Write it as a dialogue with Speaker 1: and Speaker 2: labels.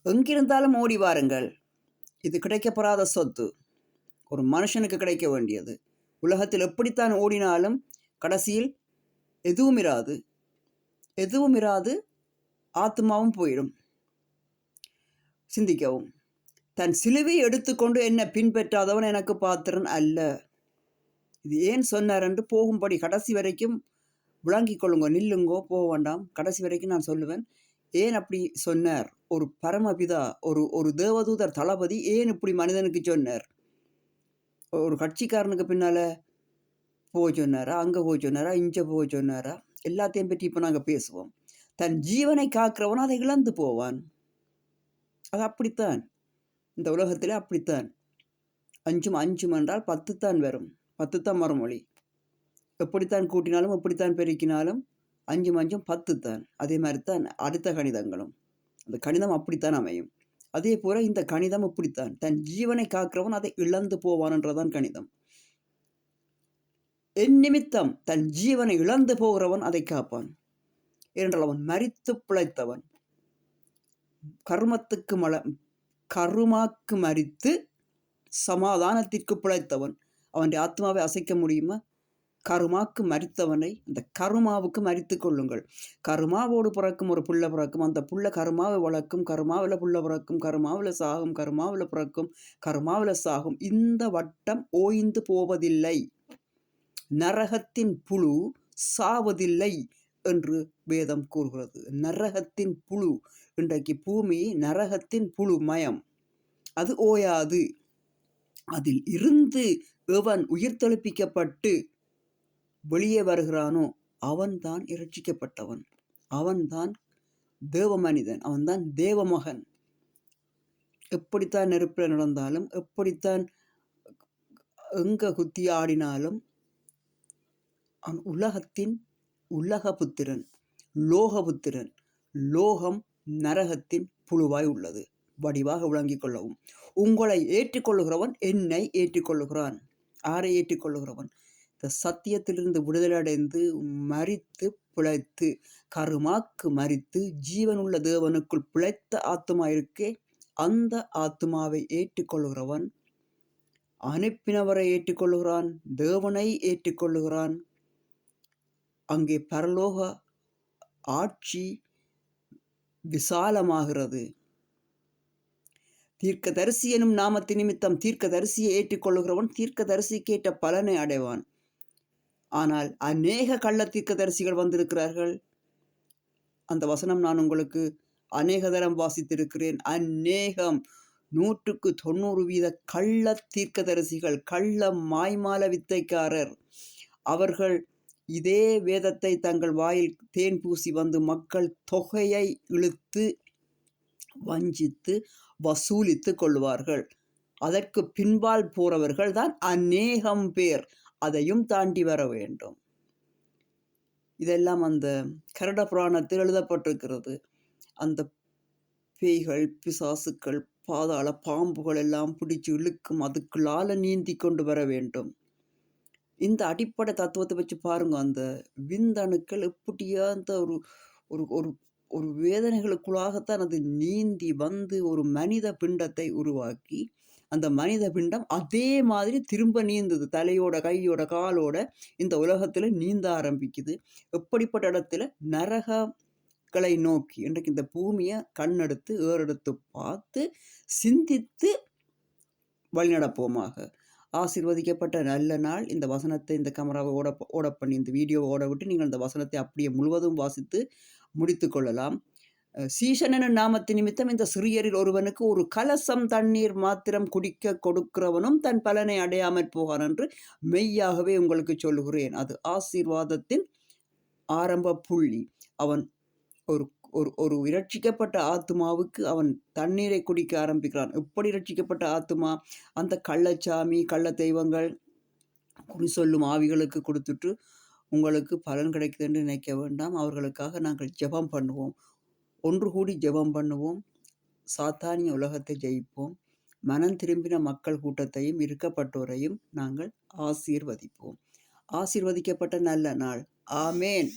Speaker 1: எங்கிருந்தாலும் ஓடி வாருங்கள். இது கிடைக்கப்பெறாத சொத்து. ஒரு மனுஷனுக்கு கிடைக்க வேண்டியது. உலகத்தில் எப்படித்தான் ஓடினாலும் கடைசியில் எதுவும் இராது. எதுவும் இராது. ஆத்மாவும் போயிடும். சிந்திக்கவும். தன் சிலுவையை எடுத்துக்கொண்டு என்னை பின்பற்றாதவன் எனக்கு பாத்திரன் அல்ல. இது ஏன் சொன்னார் என்று போகும்படி கடைசி வரைக்கும் விளங்கிக் கொள்ளுங்க. நில்லுங்கோ, போக வேண்டாம். கடைசி வரைக்கும் நான் சொல்லுவேன் ஏன் அப்படி சொன்னார். ஒரு பரமபிதா, ஒரு தேவதூதர் தளபதி ஏன் இப்படி மனிதனுக்கு சொன்னார். ஒரு கட்சிக்காரனுக்கு பின்னால் போக சொன்னாரா, அங்கே போக சொன்னாரா, இங்கே போக சொன்னாரா, எல்லாத்தையும் பற்றி இப்போ நாங்கள் பேசுவோம். தன் ஜீவனை காக்கிறவன் அதை இழந்து போவான். அது அப்படித்தான் இந்த உலகத்தில். அப்படித்தான். 5 என்றால் 10 தான் வரும். 10 தான் மறுமொழி. எப்படித்தான் கூட்டினாலும் எப்படித்தான் பெருக்கினாலும் 5 10 தான். அதே மாதிரி தான் அடுத்த கணிதங்களும். அந்த கணிதம் அப்படித்தான் அமையும். அதே போல இந்த கணிதம் இப்படித்தான். தன் ஜீவனை காக்கிறவன் அதை இழந்து போவான் என்றதான் கணிதம். என் நிமித்தம் தன் ஜீவனை இழந்து போகிறவன் அதை காப்பான். ஏனென்றால் அவன் மரித்து பிழைத்தவன். கருமாக்கு மரித்து சமாதானத்திற்கு பிழைத்தவன். அவனுடைய ஆத்மாவை அசைக்க முடியுமா? கருமாக்கு மரித்தவனை அந்த கருமாவுக்கு மரித்து கொள்ளுங்கள். கருமாவோடு பிறக்கும் ஒரு புள்ள பிறக்கும். அந்த புள்ள கருமாவை வளர்க்கும். கருமாவில் புள்ள பிறக்கும். கருமாவில் சாகும். கருமாவில் பிறக்கும். கருமாவில் சாகும். இந்த வட்டம் ஓய்ந்து போவதில்லை. நரகத்தின் புழு சாவதில்லை என்று வேதம் கூறுகிறது. நரகத்தின் புழு, இன்றைக்கு பூமி நரகத்தின் புழு மயம். அது ஓயாது. அதில் இருந்து எவன் உயிர்த்தெழுப்பிக்கப்பட்டு வெளியே வருகிறானோ அவன்தான் இரட்சிக்கப்பட்டவன். அவன்தான் தேவ மனிதன். அவன்தான் தேவமகன். எப்படித்தான் நெருப்பில் நடந்தாலும், எப்படித்தான் எங்க குத்தி ஆடினாலும் அவன் உலகத்தின் உலகபுத்திரன், லோகபுத்திரன். லோகம் நரகத்தின் புழுவாய் உள்ளது. வடிவாக விளங்கிக் கொள்ளவும். உங்களை ஏற்றுக்கொள்ளுகிறவன் என்னை ஏற்றுக்கொள்ளுகிறான். யாரை ஏற்றுக்கொள்ளுகிறவன்? இந்த சத்தியத்திலிருந்து விடுதலை அடைந்து மரித்து பிழைத்து கருமாக்கு மரித்து ஜீவனுள்ள தேவனுக்குள் பிழைத்த ஆத்மா இருக்கே, அந்த ஆத்மாவை ஏற்றுக்கொள்ளுகிறவன் அனுப்பினவரை ஏற்றுக்கொள்ளுகிறான். தேவனை ஏற்றுக்கொள்ளுகிறான். அங்கே பரலோக ஆட்சி விசாலமாகிறது. தீர்க்கதரிசி எனும் நாமத்து நிமித்தம் தீர்க்கதரிசியை ஏற்றுக்கொள்ளுகிறவன் தீர்க்கதரிசிக்கு ஏற்ற பலனை அடைவான். ஆனால் அநேக கள்ள தீர்க்கதரிசிகள் வந்திருக்கிறார்கள். அந்த வசனம் நான் உங்களுக்கு அநேக தரம் வாசித்திருக்கிறேன். அநேகம் 100% கள்ள தீர்க்கதரிசிகள், கள்ள மாய்மால வித்தைக்காரர். அவர்கள் இதே வேதத்தை தங்கள் வாயில் தேன் பூசி வந்து மக்கள் தொகையை இழுத்து வஞ்சித்து வசூலித்து கொள்வார்கள். அதற்கு பின்பால் போறவர்கள் தான் அநேகம் பேர். அதையும் தாண்டி வர வேண்டும். இதெல்லாம் அந்த கருட புராணத்தில் எழுதப்பட்டிருக்கிறது. அந்த பேய்கள், பிசாசுக்கள், பாதாள பாம்புகள் எல்லாம் பிடிச்சு இழுக்கும். அதுக்குள்ளால நீந்தி கொண்டு வர வேண்டும். இந்த அடிப்படை தத்துவத்தை வச்சு பாருங்க. அந்த விந்தணுக்கள் எப்படியா அந்த ஒரு வேதனைகளுக்குள்ளாகத்தான் அது நீந்தி வந்து ஒரு மனித பிண்டத்தை உருவாக்கி, அந்த மனித பிண்டம் அதே மாதிரி திரும்ப நீந்துது. தலையோட, கையோட, காலோட இந்த உலகத்தில் நீந்த ஆரம்பிக்குது. எப்படிப்பட்ட இடத்துல? நரகங்களை நோக்கி. இன்றைக்கு இந்த பூமியை கண்ணெடுத்து ஏறெடுத்து பார்த்து சிந்தித்து வழிநடப்போமாக. ஆசீர்வதிக்கப்பட்ட நல்ல நாள். இந்த வசனத்தை, இந்த கேமராவை ஓட பண்ணி, இந்த வீடியோவை ஓட விட்டு நீங்கள் இந்த வசனத்தை அப்படியே முழுவதும் வாசித்து முடித்து கொள்ளலாம். சீஷன் என நாமத்து நிமித்தம் இந்த சிறியரில் ஒருவனுக்கு ஒரு கலசம் தண்ணீர் மாத்திரம் குடிக்க கொடுக்கிறவனும் தன் பலனை அடையாமற் போகான் என்று மெய்யாகவே உங்களுக்கு சொல்லுகிறேன். அது ஆசீர்வாதத்தின் ஆரம்ப புள்ளி. அவன் ஒரு இரட்சிக்கப்பட்ட ஆத்மாவுக்கு அவன் தண்ணீரை குடிக்க ஆரம்பிக்கிறான். எப்படி இரட்சிக்கப்பட்ட ஆத்மா? அந்த கள்ளச்சாமி, கள்ள தெய்வங்கள், குறி சொல்லும் ஆவிகளுக்கு கொடுத்துட்டு உங்களுக்கு பலன் கிடைக்குது என்று நினைக்க வேண்டாம். அவர்களுக்காக நாங்கள் ஜெபம் பண்ணுவோம். ஒன்று கூடி ஜெபம் பண்ணுவோம். சாத்தானிய உலகத்தை ஜெயிப்போம். மனம் திரும்பின மக்கள் கூட்டத்தையும் இருக்கப்பட்டோரையும் நாங்கள் ஆசீர்வதிப்போம். ஆசீர்வதிக்கப்பட்ட நல்ல நாள். ஆமேன்.